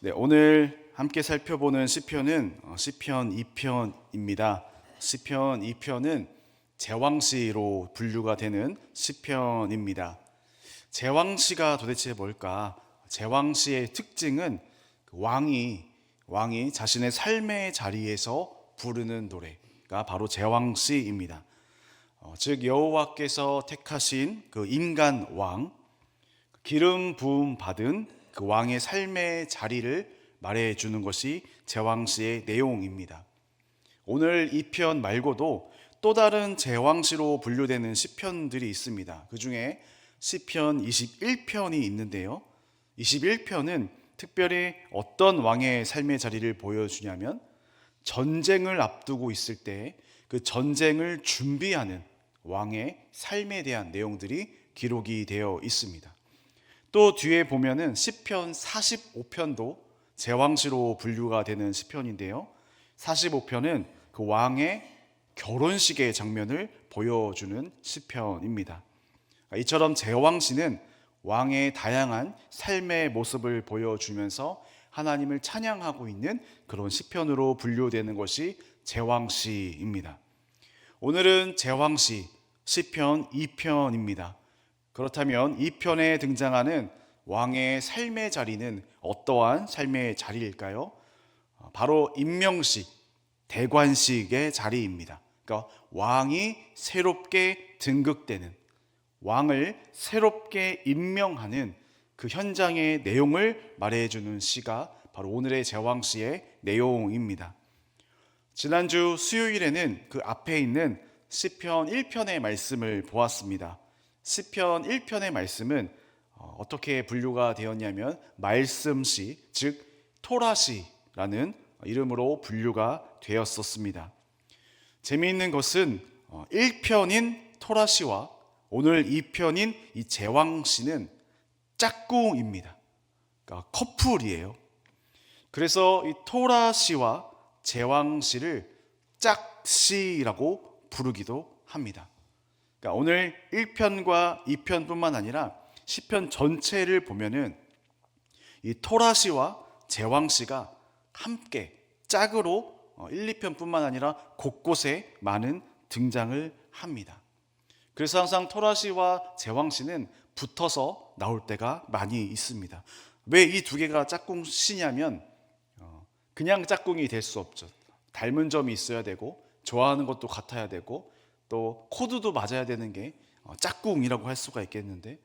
네, 오늘 함께 살펴보는 시편은 시편 2편입니다. 시편 2편은 제왕시로 분류가 되는 시편입니다. 제왕시가 도대체 뭘까? 제왕시의 특징은 왕이 자신의 삶의 자리에서 부르는 노래가 바로 제왕시입니다. 즉 여호와께서 택하신 그 인간 왕, 기름 부음 받은 그 왕의 삶의 자리를 말해주는 것이 제왕시의 내용입니다. 오늘 이 편 말고도 또 다른 제왕시로 분류되는 시편들이 있습니다. 그 중에 시편 21편이 있는데요. 21편은 특별히 어떤 왕의 삶의 자리를 보여주냐면 전쟁을 앞두고 있을 때 그 전쟁을 준비하는 왕의 삶에 대한 내용들이 기록이 되어 있습니다. 또 뒤에 보면은 시편 45편도 제왕시로 분류가 되는 시편인데요. 45편은 그 왕의 결혼식의 장면을 보여주는 시편입니다. 이처럼 제왕시는 왕의 다양한 삶의 모습을 보여주면서 하나님을 찬양하고 있는 그런 시편으로 분류되는 것이 제왕시입니다. 오늘은 제왕시 시편 2편입니다. 그렇다면 이 편에 등장하는 왕의 삶의 자리는 어떠한 삶의 자리일까요? 바로 임명식, 대관식의 자리입니다. 그러니까 왕이 새롭게 등극되는, 왕을 새롭게 임명하는 그 현장의 내용을 말해주는 시가 바로 오늘의 제왕시의 내용입니다. 지난주 수요일에는 그 앞에 있는 시편 1편의 말씀을 보았습니다. 시편 1편의 말씀은 어떻게 분류가 되었냐면 말씀시, 즉 토라시라는 이름으로 분류가 되었었습니다. 재미있는 것은 1편인 토라시와 오늘 2편인 이 제왕시는 짝꿍입니다. 그러니까 커플이에요. 그래서 이 토라시와 제왕시를 짝시라고 부르기도 합니다. 그러니까 오늘 1편과 2편뿐만 아니라 시편 전체를 보면은 이 토라시와 제왕시가 함께 짝으로 1, 2편뿐만 아니라 곳곳에 많은 등장을 합니다. 그래서 항상 토라시와 제왕시는 붙어서 나올 때가 많이 있습니다. 왜 이 두 개가 짝꿍시냐면 그냥 짝꿍이 될 수 없죠. 닮은 점이 있어야 되고 좋아하는 것도 같아야 되고 또 코드도 맞아야 되는 게 짝꿍이라고 할 수가 있겠는데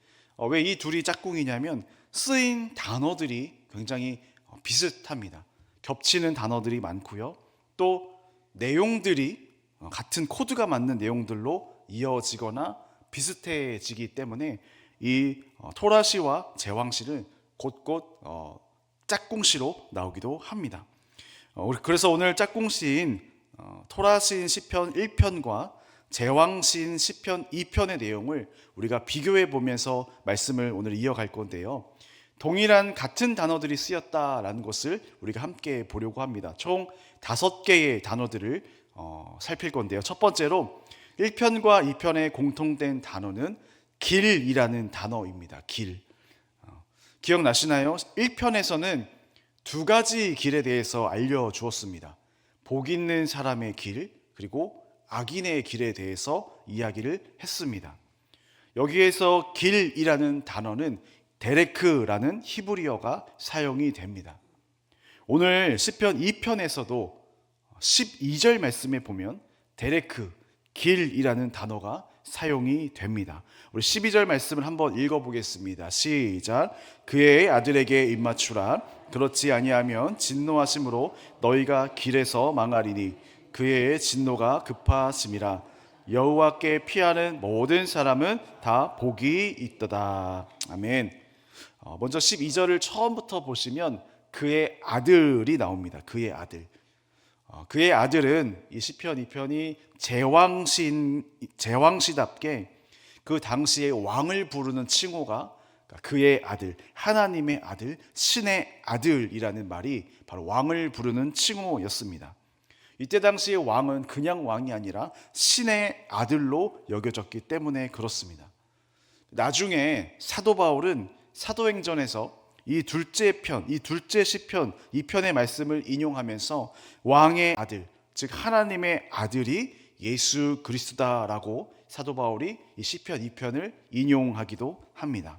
왜 이 둘이 짝꿍이냐면 쓰인 단어들이 굉장히 비슷합니다. 겹치는 단어들이 많고요. 또 내용들이 같은 코드가 맞는 내용들로 이어지거나 비슷해지기 때문에 이 토라시와 제왕시는 곳곳 짝꿍시로 나오기도 합니다. 그래서 오늘 짝꿍시인 토라시인 시편 1편과 제왕시인 시편 2편의 내용을 우리가 비교해 보면서 말씀을 오늘 이어갈 건데요. 동일한 같은 단어들이 쓰였다라는 것을 우리가 함께 보려고 합니다. 총 5개의 단어들을 살필 건데요. 첫 번째로 1편과 2편의 공통된 단어는 길이라는 단어입니다. 길. 기억나시나요? 1편에서는 두 가지 길에 대해서 알려주었습니다. 복 있는 사람의 길, 그리고 악인의 길에 대해서 이야기를 했습니다. 여기에서 길이라는 단어는 데레크라는 히브리어가 사용이 됩니다. 오늘 시편 2편에서도 12절 말씀에 보면 데레크, 길이라는 단어가 사용이 됩니다. 우리 12절 말씀을 한번 읽어보겠습니다. 시작. 그의 아들에게 입맞추라. 그렇지 아니하면 진노하심으로 너희가 길에서 망하리니 그의 진노가 급하심이라. 여호와께 피하는 모든 사람은 다 복이 있도다. 아멘. 먼저 12절을 처음부터 보시면 그의 아들이 나옵니다. 그의 아들. 그의 아들은 이 시편 2편이 제왕시답게 그 당시에 왕을 부르는 칭호가 그의 아들, 하나님의 아들, 신의 아들이라는 말이 바로 왕을 부르는 칭호였습니다. 이때 당시의 왕은 그냥 왕이 아니라 신의 아들로 여겨졌기 때문에 그렇습니다. 나중에 사도 바울은 사도행전에서 이 둘째 시편, 이 편의 말씀을 인용하면서 왕의 아들, 즉 하나님의 아들이 예수 그리스도다라고 사도 바울이 이 시편 2편을 인용하기도 합니다.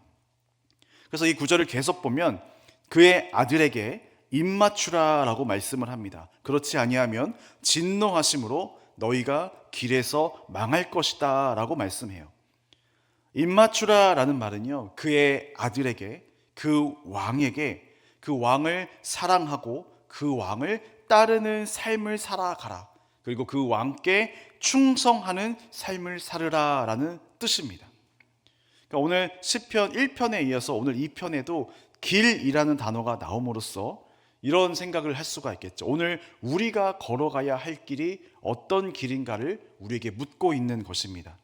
그래서 이 구절을 계속 보면 그의 아들에게 입맞추라라고 말씀을 합니다. 그렇지 아니하면 진노하심으로 너희가 길에서 망할 것이다 라고 말씀해요. 입맞추라라는 말은요, 그의 아들에게, 그 왕에게, 그 왕을 사랑하고 그 왕을 따르는 삶을 살아가라, 그리고 그 왕께 충성하는 삶을 살으라 라는 뜻입니다. 그러니까 오늘 시편 1편에 이어서 오늘 2편에도 길이라는 단어가 나옴으로써 이런 생각을 할 수가 있겠죠. 오늘 우리가 걸어가야 할 길이 어떤 길인가를 우리에게 묻고 있는 것입니다.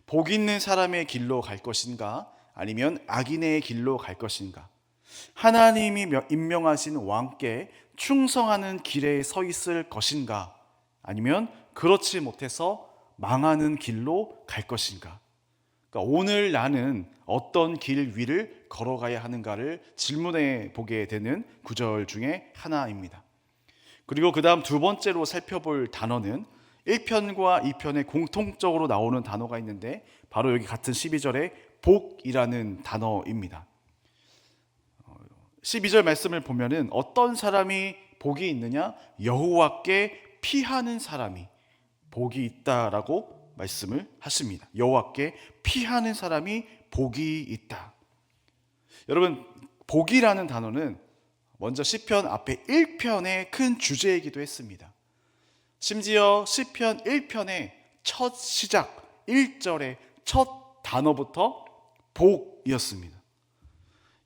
복 있는 사람의 길로 갈 것인가, 아니면 악인의 길로 갈 것인가, 하나님이 임명하신 왕께 충성하는 길에 서 있을 것인가, 아니면 그렇지 못해서 망하는 길로 갈 것인가. 그러니까 오늘 나는 어떤 길 위를 걸어가야 하는가를 질문해 보게 되는 구절 중에 하나입니다. 그리고 그 다음 두 번째로 살펴볼 단어는 1편과 2편에 공통적으로 나오는 단어가 있는데 바로 여기 같은 12절에 복이라는 단어입니다. 12절 말씀을 보면은 어떤 사람이 복이 있느냐? 여호와께 피하는 사람이 복이 있다라고 말씀을 하십니다. 여호와께 피하는 사람이 복이 있다. 여러분, 복이라는 단어는 먼저 시편 앞에 1편의 큰 주제이기도 했습니다. 심지어 시편 1편의 첫 시작 1절의 첫 단어부터 복이었습니다.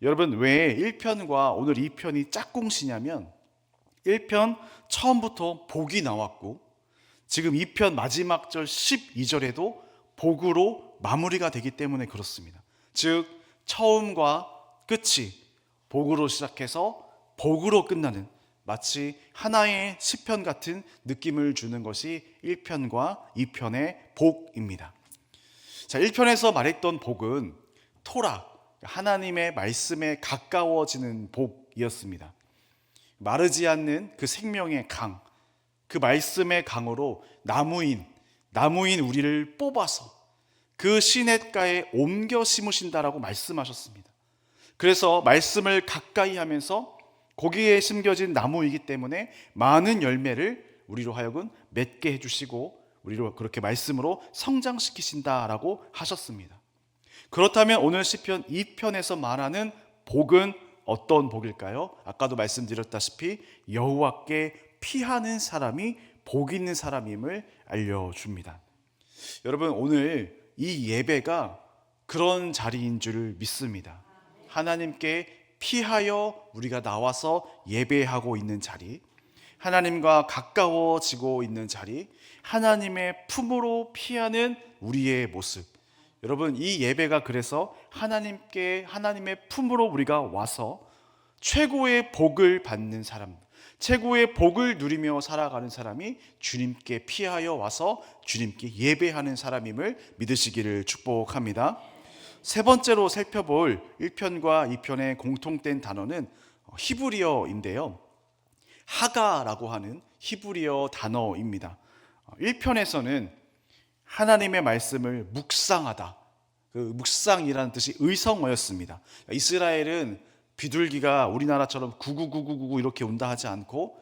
여러분, 왜 1편과 오늘 2편이 짝꿍시냐면 1편 처음부터 복이 나왔고 지금 2편 마지막 절 12절에도 복으로 마무리가 되기 때문에 그렇습니다. 즉 처음과 끝이 복으로 시작해서 복으로 끝나는 마치 하나의 시편 같은 느낌을 주는 것이 1편과 2편의 복입니다. 자, 1편에서 말했던 복은 토라, 하나님의 말씀에 가까워지는 복이었습니다. 마르지 않는 그 생명의 강, 그 말씀의 강으로 나무인 우리를 뽑아서 그 시냇가에 옮겨 심으신다라고 말씀하셨습니다. 그래서 말씀을 가까이 하면서 거기에 심겨진 나무이기 때문에 많은 열매를 우리로 하여금 맺게 해주시고 우리로 그렇게 말씀으로 성장시키신다라고 하셨습니다. 그렇다면 오늘 시편 2편에서 말하는 복은 어떤 복일까요? 아까도 말씀드렸다시피 여호와께 피하는 사람이 복 있는 사람임을 알려줍니다. 여러분, 오늘 이 예배가 그런 자리인 줄 믿습니다. 하나님께 피하여 우리가 나와서 예배하고 있는 자리, 하나님과 가까워지고 있는 자리, 하나님의 품으로 피하는 우리의 모습. 여러분, 이 예배가 그래서 하나님의 품으로 우리가 와서 최고의 복을 받는 사람, 최고의 복을 누리며 살아가는 사람이 주님께 피하여 와서 주님께 예배하는 사람임을 믿으시기를 축복합니다. 세 번째로 살펴볼 1편과 2편의 공통된 단어는 히브리어인데요. 하가라고 하는 히브리어 단어입니다. 1편에서는 하나님의 말씀을 묵상하다. 그 묵상이라는 뜻이 의성어였습니다. 이스라엘은 비둘기가 우리나라처럼 구구구구구구 이렇게 운다 하지 않고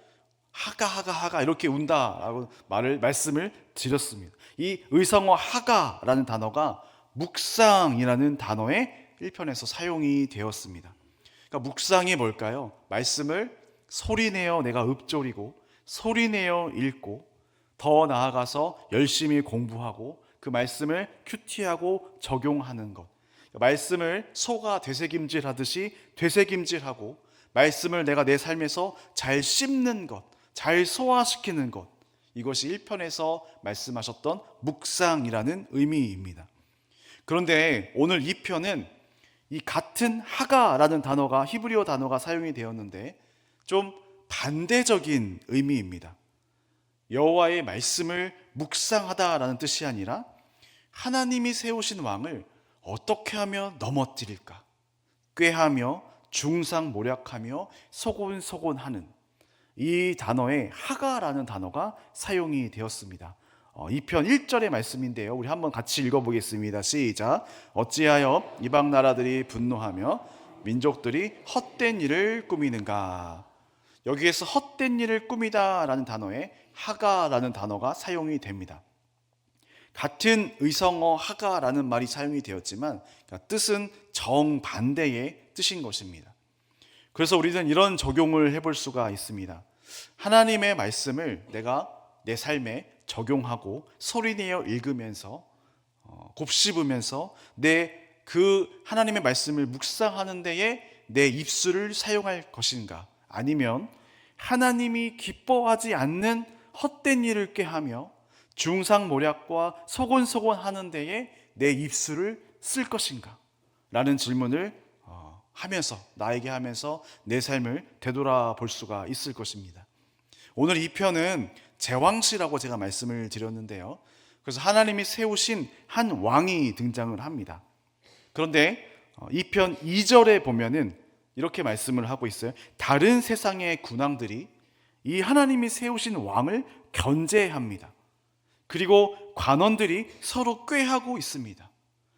하가 이렇게 운다라고 말씀을 드렸습니다. 이 의성어 하가라는 단어가 묵상이라는 단어에 1편에서 사용이 되었습니다. 그러니까 묵상이 뭘까요? 말씀을 소리내어 내가 읊조리고 소리내어 읽고 더 나아가서 열심히 공부하고 그 말씀을 큐티하고 적용하는 것, 말씀을 소가 되새김질하듯이 되새김질하고 말씀을 내가 내 삶에서 잘 씹는 것, 잘 소화시키는 것, 이것이 1편에서 말씀하셨던 묵상이라는 의미입니다. 그런데 오늘 2편은 이 같은 하가라는 단어가 히브리어 단어가 사용이 되었는데 좀 반대적인 의미입니다. 여호와의 말씀을 묵상하다라는 뜻이 아니라 하나님이 세우신 왕을 어떻게 하면 넘어뜨릴까, 꾀하며 중상모략하며 소곤소곤하는 이 단어에 하가라는 단어가 사용이 되었습니다. 2편 1절의 말씀인데요. 우리 한번 같이 읽어보겠습니다. 시작. 어찌하여 이방 나라들이 분노하며 민족들이 헛된 일을 꾸미는가. 여기에서 헛된 일을 꾸미다라는 단어에 하가라는 단어가 사용이 됩니다. 같은 의성어 하가라는 말이 사용이 되었지만 뜻은 정반대의 뜻인 것입니다. 그래서 우리는 이런 적용을 해볼 수가 있습니다. 하나님의 말씀을 내가 내 삶에 적용하고 소리내어 읽으면서 곱씹으면서 내 그 하나님의 말씀을 묵상하는 데에 내 입술을 사용할 것인가, 아니면 하나님이 기뻐하지 않는 헛된 일을 꾀하며 중상모략과 소곤소곤하는 데에 내 입술을 쓸 것인가 라는 질문을 나에게 하면서 내 삶을 되돌아볼 수가 있을 것입니다. 오늘 이 편은 제왕시라고 제가 말씀을 드렸는데요. 그래서 하나님이 세우신 한 왕이 등장을 합니다. 그런데 이 편 2절에 보면은 이렇게 말씀을 하고 있어요. 다른 세상의 군왕들이 이 하나님이 세우신 왕을 견제합니다. 그리고 관원들이 서로 꾀하고 있습니다.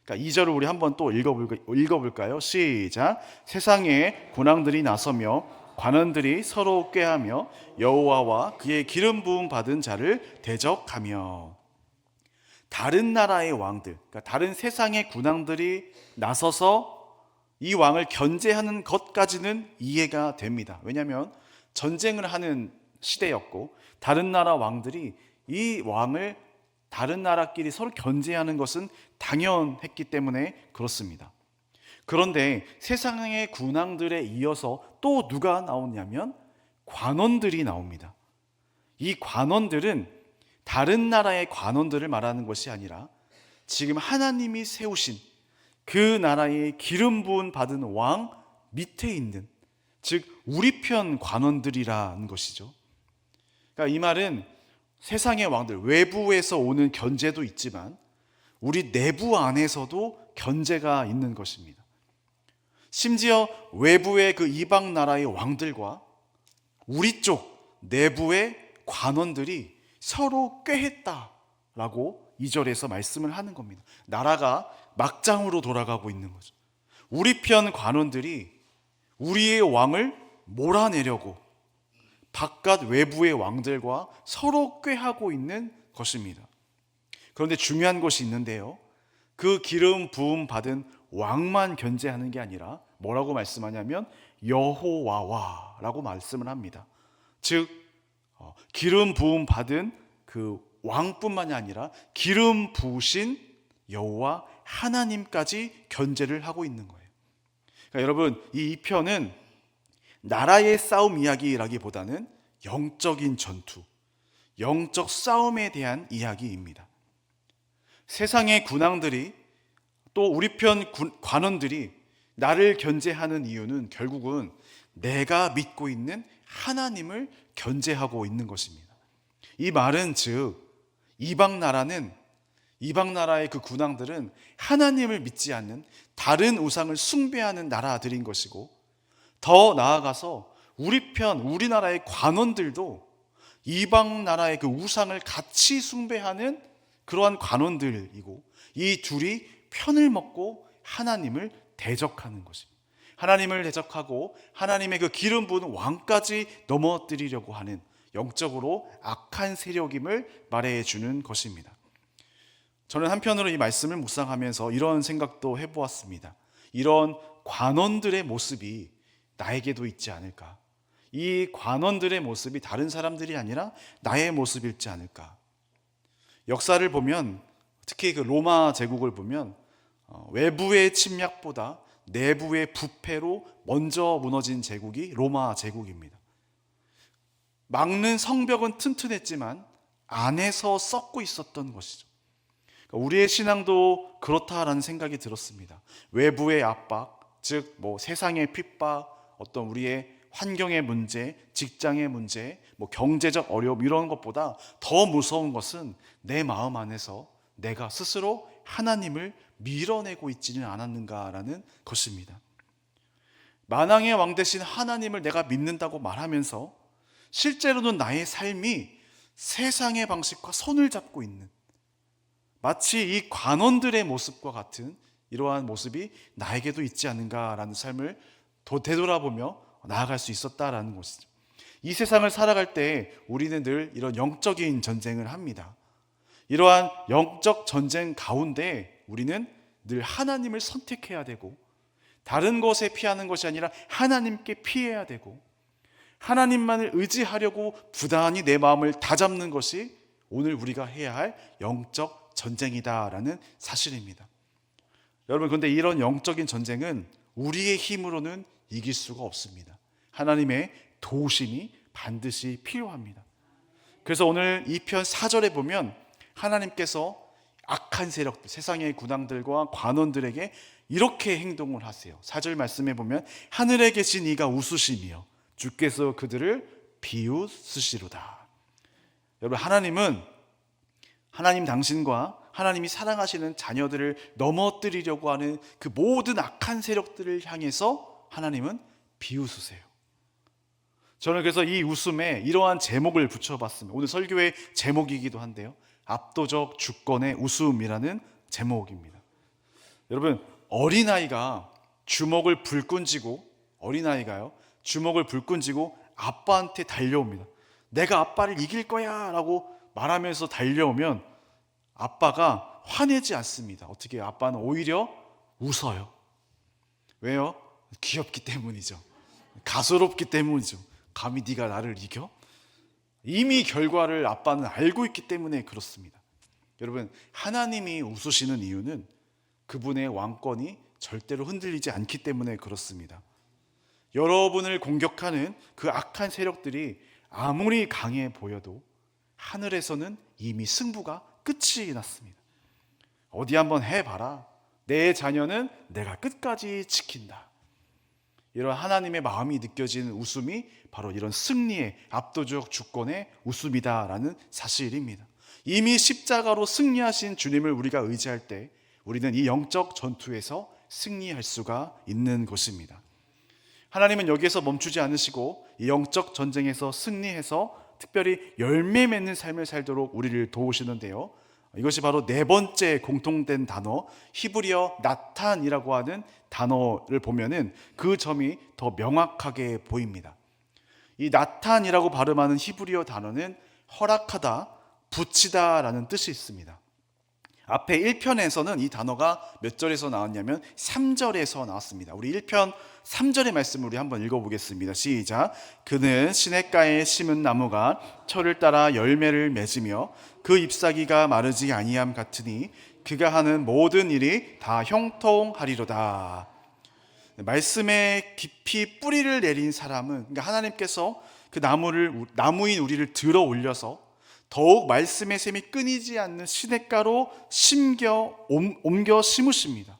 그러니까 2절을 우리 한번 또 읽어볼까요? 시작. 세상에 군왕들이 나서며 관원들이 서로 꾀하며 여호와와 그의 기름 부음 받은 자를 대적하며. 다른 나라의 왕들, 그러니까 다른 세상의 군왕들이 나서서 이 왕을 견제하는 것까지는 이해가 됩니다. 왜냐하면 전쟁을 하는 시대였고 다른 나라 왕들이 이 왕을 다른 나라끼리 서로 견제하는 것은 당연했기 때문에 그렇습니다. 그런데 세상의 군왕들에 이어서 또 누가 나오냐면 관원들이 나옵니다. 이 관원들은 다른 나라의 관원들을 말하는 것이 아니라 지금 하나님이 세우신 그 나라의 기름 부은 받은 왕 밑에 있는, 즉 우리 편 관원들이라는 것이죠. 그러니까 이 말은 세상의 왕들, 외부에서 오는 견제도 있지만 우리 내부 안에서도 견제가 있는 것입니다. 심지어 외부의 그 이방 나라의 왕들과 우리 쪽 내부의 관원들이 서로 꾀했다라고 2절에서 말씀을 하는 겁니다. 나라가 막장으로 돌아가고 있는 거죠. 우리 편 관원들이 우리의 왕을 몰아내려고 바깥 외부의 왕들과 서로 꾀하고 있는 것입니다. 그런데 중요한 것이 있는데요. 그 기름 부음 받은 왕만 견제하는 게 아니라 뭐라고 말씀하냐면 여호와와라고 말씀을 합니다. 즉 기름 부음 받은 그 왕뿐만이 아니라 기름 부으신 여호와 하나님까지 견제를 하고 있는 거예요. 그러니까 여러분, 이 편은 나라의 싸움 이야기라기보다는 영적인 전투, 영적 싸움에 대한 이야기입니다. 세상의 군왕들이 또 우리 편 관원들이 나를 견제하는 이유는 결국은 내가 믿고 있는 하나님을 견제하고 있는 것입니다. 이 말은 즉 이방 나라의 그 군왕들은 하나님을 믿지 않는 다른 우상을 숭배하는 나라들인 것이고, 더 나아가서 우리나라의 관원들도 이방 나라의 그 우상을 같이 숭배하는 그러한 관원들이고, 이 둘이 편을 먹고 하나님을 대적하는 것입니다. 하나님을 대적하고 하나님의 그 기름 부은 왕까지 넘어뜨리려고 하는 영적으로 악한 세력임을 말해주는 것입니다. 저는 한편으로 이 말씀을 묵상하면서 이런 생각도 해보았습니다. 이런 관원들의 모습이 나에게도 있지 않을까? 이 관원들의 모습이 다른 사람들이 아니라 나의 모습일지 않을까? 역사를 보면, 특히 그 로마 제국을 보면 외부의 침략보다 내부의 부패로 먼저 무너진 제국이 로마 제국입니다. 막는 성벽은 튼튼했지만 안에서 썩고 있었던 것이죠. 우리의 신앙도 그렇다라는 생각이 들었습니다. 외부의 압박, 즉 세상의 핍박, 어떤 우리의 환경의 문제, 직장의 문제, 경제적 어려움, 이런 것보다 더 무서운 것은 내 마음 안에서 내가 스스로 하나님을 밀어내고 있지는 않았는가라는 것입니다. 만왕의 왕 되신 하나님을 내가 믿는다고 말하면서 실제로는 나의 삶이 세상의 방식과 손을 잡고 있는, 마치 이 관원들의 모습과 같은 이러한 모습이 나에게도 있지 않은가라는 삶을 되돌아보며 나아갈 수 있었다라는 것이죠. 이 세상을 살아갈 때 우리는 늘 이런 영적인 전쟁을 합니다. 이러한 영적 전쟁 가운데 우리는 늘 하나님을 선택해야 되고, 다른 것에 피하는 것이 아니라 하나님께 피해야 되고, 하나님만을 의지하려고 부단히 내 마음을 다잡는 것이 오늘 우리가 해야 할 영적 전쟁이다라는 사실입니다. 여러분, 그런데 이런 영적인 전쟁은 우리의 힘으로는 이길 수가 없습니다. 하나님의 도우심이 반드시 필요합니다. 그래서 오늘 이 편 4절에 보면 하나님께서 악한 세력들, 세상의 군왕들과 관원들에게 이렇게 행동을 하세요. 4절 말씀에 보면 하늘에 계신 이가 웃으시며 주께서 그들을 비웃으시로다. 여러분, 하나님 당신과 하나님이 사랑하시는 자녀들을 넘어뜨리려고 하는 그 모든 악한 세력들을 향해서 하나님은 비웃으세요. 저는 그래서 이 웃음에 이러한 제목을 붙여봤습니다. 오늘 설교의 제목이기도 한데요, 압도적 주권의 웃음이라는 제목입니다. 여러분, 어린아이가 주먹을 불끈 쥐고 아빠한테 달려옵니다. 내가 아빠를 이길 거야 라고 말하면서 달려오면 아빠가 화내지 않습니다. 어떻게 해요? 아빠는 오히려 웃어요. 왜요? 귀엽기 때문이죠. 가소롭기 때문이죠. 감히 네가 나를 이겨? 이미 결과를 아빠는 알고 있기 때문에 그렇습니다. 여러분, 하나님이 웃으시는 이유는 그분의 왕권이 절대로 흔들리지 않기 때문에 그렇습니다. 여러분을 공격하는 그 악한 세력들이 아무리 강해 보여도 하늘에서는 이미 승부가 끝이 났습니다. 어디 한번 해봐라. 내 자녀는 내가 끝까지 지킨다. 이런 하나님의 마음이 느껴지는 웃음이 바로 이런 승리의 압도적 주권의 웃음이다라는 사실입니다. 이미 십자가로 승리하신 주님을 우리가 의지할 때 우리는 이 영적 전투에서 승리할 수가 있는 것입니다. 하나님은 여기에서 멈추지 않으시고 이 영적 전쟁에서 승리해서 특별히 열매 맺는 삶을 살도록 우리를 도우시는데요, 이것이 바로 네 번째 공통된 단어 히브리어 나탄이라고 하는 단어를 보면은 그 점이 더 명확하게 보입니다. 이 나탄이라고 발음하는 히브리어 단어는 허락하다, 붙이다라는 뜻이 있습니다. 앞에 1편에서는 이 단어가 몇 절에서 나왔냐면 3절에서 나왔습니다. 우리 1편 3절의 말씀을 우리 한번 읽어보겠습니다. 시작. 그는 시냇가에 심은 나무가 철을 따라 열매를 맺으며 그 잎사귀가 마르지 아니함 같으니 그가 하는 모든 일이 다 형통하리로다. 말씀에 깊이 뿌리를 내린 사람은, 그러니까 하나님께서 그 나무인 우리를 들어 올려서 더욱 말씀의 샘이 끊이지 않는 시냇가로 옮겨 심으십니다.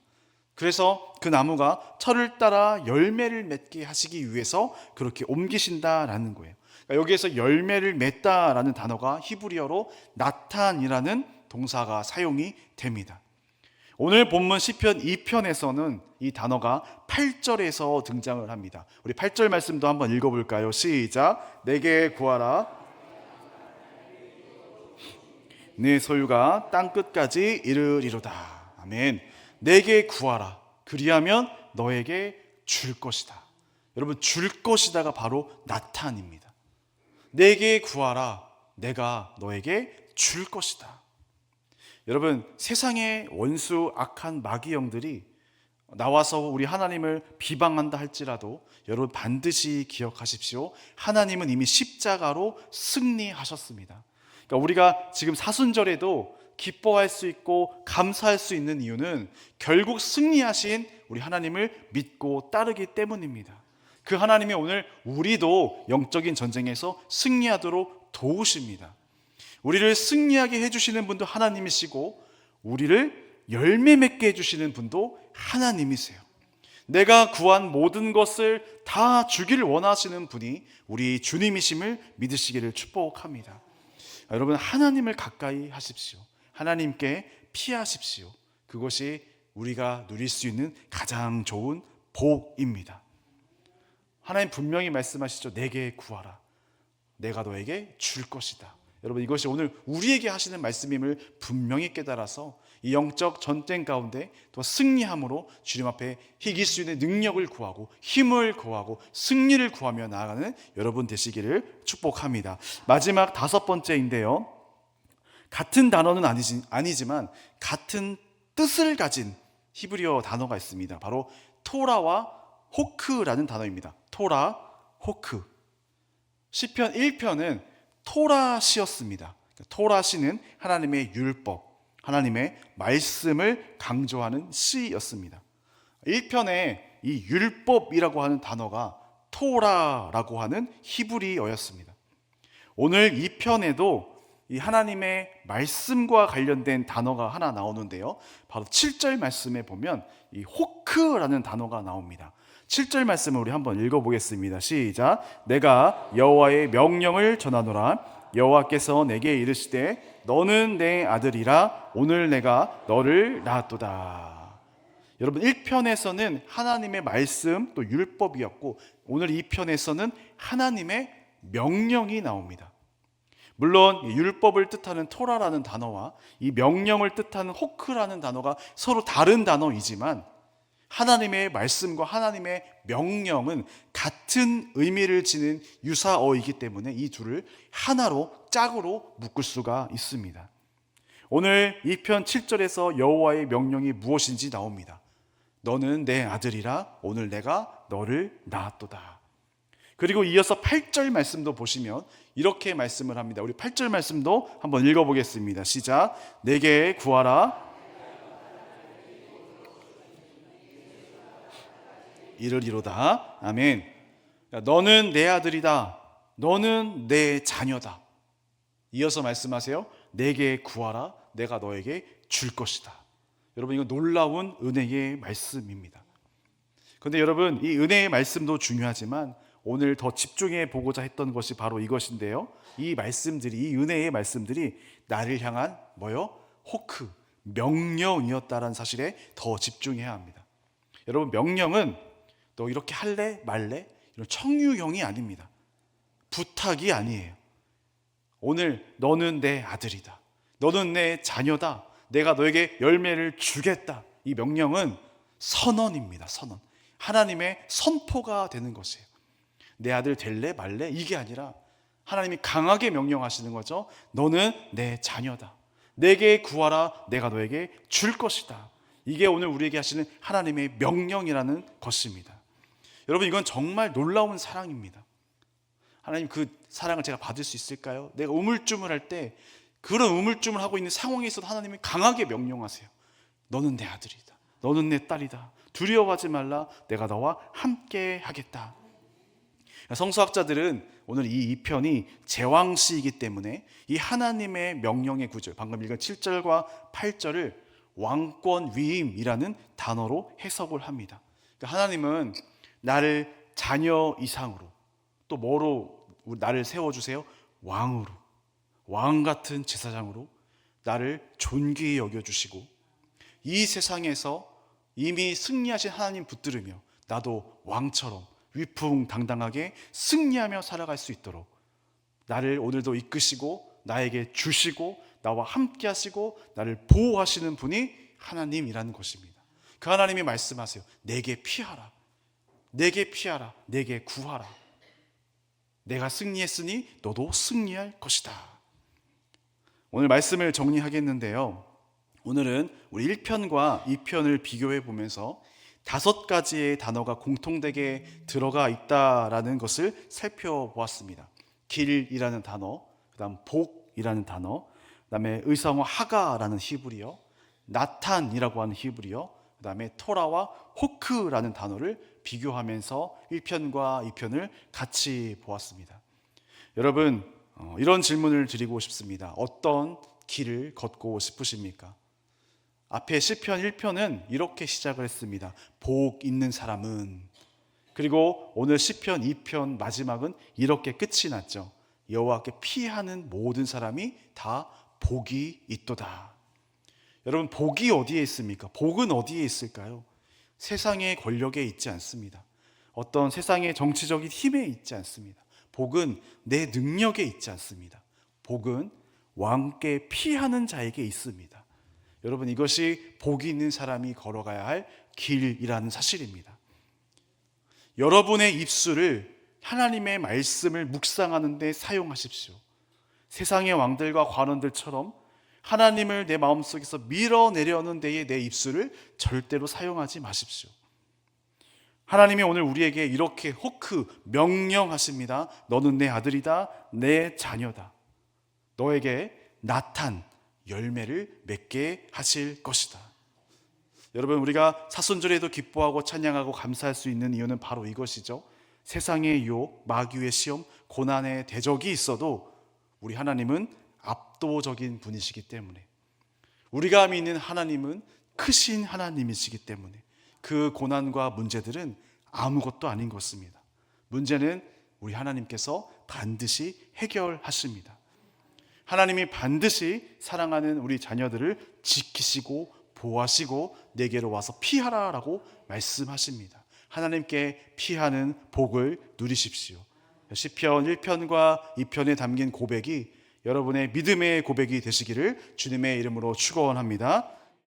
그래서 그 나무가 철을 따라 열매를 맺게 하시기 위해서 그렇게 옮기신다라는 거예요. 그러니까 여기에서 열매를 맺다라는 단어가 히브리어로 나탄이라는 동사가 사용이 됩니다. 오늘 본문 시편 2편에서는 이 단어가 8절에서 등장을 합니다. 우리 8절 말씀도 한번 읽어볼까요? 시작. 내게 구하라. 네 소유가 땅끝까지 이르리로다. 아멘. 내게 구하라. 그리하면 너에게 줄 것이다. 여러분, 줄 것이다가 바로 나탄입니다. 내게 구하라. 내가 너에게 줄 것이다. 여러분, 세상의 원수 악한 마귀 영들이 나와서 우리 하나님을 비방한다 할지라도 여러분 반드시 기억하십시오. 하나님은 이미 십자가로 승리하셨습니다. 그러니까 우리가 지금 사순절에도 기뻐할 수 있고 감사할 수 있는 이유는 결국 승리하신 우리 하나님을 믿고 따르기 때문입니다. 그 하나님이 오늘 우리도 영적인 전쟁에서 승리하도록 도우십니다. 우리를 승리하게 해주시는 분도 하나님이시고 우리를 열매 맺게 해주시는 분도 하나님이세요. 내가 구한 모든 것을 다 주기를 원하시는 분이 우리 주님이심을 믿으시기를 축복합니다. 여러분, 하나님을 가까이 하십시오. 하나님께 피하십시오. 그것이 우리가 누릴 수 있는 가장 좋은 복입니다. 하나님 분명히 말씀하시죠. 내게 구하라. 내가 너에게 줄 것이다. 여러분, 이것이 오늘 우리에게 하시는 말씀임을 분명히 깨달아서 이 영적 전쟁 가운데 또 승리함으로 주님 앞에 이길 수 있는 능력을 구하고 힘을 구하고 승리를 구하며 나아가는 여러분 되시기를 축복합니다. 마지막 5번째인데요. 같은 단어는 아니지만 같은 뜻을 가진 히브리어 단어가 있습니다. 바로 토라와 호크라는 단어입니다. 토라, 호크. 시편 1편은 토라시였습니다. 토라시는 하나님의 율법, 하나님의 말씀을 강조하는 시였습니다. 1편에 이 율법이라고 하는 단어가 토라라고 하는 히브리어였습니다. 오늘 2편에도 이 하나님의 말씀과 관련된 단어가 하나 나오는데요. 바로 7절 말씀에 보면 이 호크라는 단어가 나옵니다. 7절 말씀을 우리 한번 읽어보겠습니다. 시작. 내가 여호와의 명령을 전하노라. 여호와께서 내게 이르시되 너는 내 아들이라. 오늘 내가 너를 낳았도다. 여러분, 1편에서는 하나님의 말씀 또 율법이었고 오늘 2편에서는 하나님의 명령이 나옵니다. 물론 율법을 뜻하는 토라라는 단어와 이 명령을 뜻하는 호크라는 단어가 서로 다른 단어이지만 하나님의 말씀과 하나님의 명령은 같은 의미를 지닌 유사어이기 때문에 이 둘을 하나로 짝으로 묶을 수가 있습니다. 오늘 2편 7절에서 여호와의 명령이 무엇인지 나옵니다. 너는 내 아들이라. 오늘 내가 너를 낳았도다. 그리고 이어서 8절 말씀도 보시면 이렇게 말씀을 합니다. 우리 8절 말씀도 한번 읽어보겠습니다. 시작. 내게 구하라. 이르리로다. 아멘. 너는 내 아들이다. 너는 내 자녀다. 이어서 말씀하세요. 내게 구하라. 내가 너에게 줄 것이다. 여러분, 이거 놀라운 은혜의 말씀입니다. 그런데 여러분, 이 은혜의 말씀도 중요하지만 오늘 더 집중해 보고자 했던 것이 바로 이것인데요. 이 말씀들이, 이 은혜의 말씀들이 나를 향한 뭐요? 호크, 명령이었다라는 사실에 더 집중해야 합니다. 여러분, 명령은 너 이렇게 할래 말래 이런 청유형이 아닙니다. 부탁이 아니에요. 오늘 너는 내 아들이다. 너는 내 자녀다. 내가 너에게 열매를 주겠다. 이 명령은 선언입니다. 선언. 하나님의 선포가 되는 것이에요. 내 아들 될래 말래 이게 아니라 하나님이 강하게 명령하시는 거죠. 너는 내 자녀다. 내게 구하라. 내가 너에게 줄 것이다. 이게 오늘 우리에게 하시는 하나님의 명령이라는 것입니다. 여러분, 이건 정말 놀라운 사랑입니다. 하나님, 그 사랑을 제가 받을 수 있을까요? 내가 우물쭈물할 때 그런 우물쭈물하고 있는 상황에서도 하나님이 강하게 명령하세요. 너는 내 아들이다. 너는 내 딸이다. 두려워하지 말라. 내가 너와 함께 하겠다. 성서학자들은 오늘 이 2편이 제왕시이기 때문에 이 하나님의 명령의 구절, 방금 읽은 7절과 8절을 왕권 위임이라는 단어로 해석을 합니다. 그러니까 하나님은 나를 자녀 이상으로 또 뭐로 나를 세워주세요? 왕으로, 왕 같은 제사장으로 나를 존귀히 여겨주시고 이 세상에서 이미 승리하신 하나님 붙들으며 나도 왕처럼 위풍당당하게 승리하며 살아갈 수 있도록 나를 오늘도 이끄시고 나에게 주시고 나와 함께 하시고 나를 보호하시는 분이 하나님이라는 것입니다. 그 하나님이 말씀하세요. 내게 피하라. 내게 피하라. 내게 구하라. 내가 승리했으니 너도 승리할 것이다. 오늘 말씀을 정리하겠는데요. 오늘은 우리 1편과 2편을 비교해 보면서 5가지의 단어가 공통되게 들어가 있다라는 것을 살펴보았습니다. 길이라는 단어, 그다음 복이라는 단어, 그다음에 의성어 하가라는 히브리어, 나탄이라고 하는 히브리어, 그다음에 토라와 호크라는 단어를 비교하면서 1편과 2편을 같이 보았습니다. 여러분, 이런 질문을 드리고 싶습니다. 어떤 길을 걷고 싶으십니까? 앞에 시편 1편은 이렇게 시작을 했습니다. 복 있는 사람은. 그리고 오늘 시편 2편 마지막은 이렇게 끝이 났죠. 여호와께 피하는 모든 사람이 다 복이 있도다. 여러분, 복이 어디에 있습니까? 복은 어디에 있을까요? 세상의 권력에 있지 않습니다. 어떤 세상의 정치적인 힘에 있지 않습니다. 복은 내 능력에 있지 않습니다. 복은 왕께 피하는 자에게 있습니다. 여러분, 이것이 복이 있는 사람이 걸어가야 할 길이라는 사실입니다. 여러분의 입술을 하나님의 말씀을 묵상하는 데 사용하십시오. 세상의 왕들과 관원들처럼 하나님을 내 마음속에서 밀어내려는 데에 내 입술을 절대로 사용하지 마십시오. 하나님이 오늘 우리에게 이렇게 호크 명령하십니다. 너는 내 아들이다, 내 자녀다. 너에게 나탄 열매를 맺게 하실 것이다. 여러분, 우리가 사순절에도 기뻐하고 찬양하고 감사할 수 있는 이유는 바로 이것이죠. 세상의 유혹, 마귀의 시험, 고난의 대적이 있어도 우리 하나님은 압도적인 분이시기 때문에, 우리가 믿는 하나님은 크신 하나님이시기 때문에 그 고난과 문제들은 아무것도 아닌 것입니다. 문제는 우리 하나님께서 반드시 해결하십니다. 하나님이 반드시 사랑하는 우리 자녀들을 지키시고 보호하시고 내게로 와서 피하라라고 말씀하십니다. 하나님께 피하는 복을 누리십시오. 시편 1편과 2편에 담긴 고백이 여러분의 믿음의 고백이 되시기를 주님의 이름으로 축원합니다.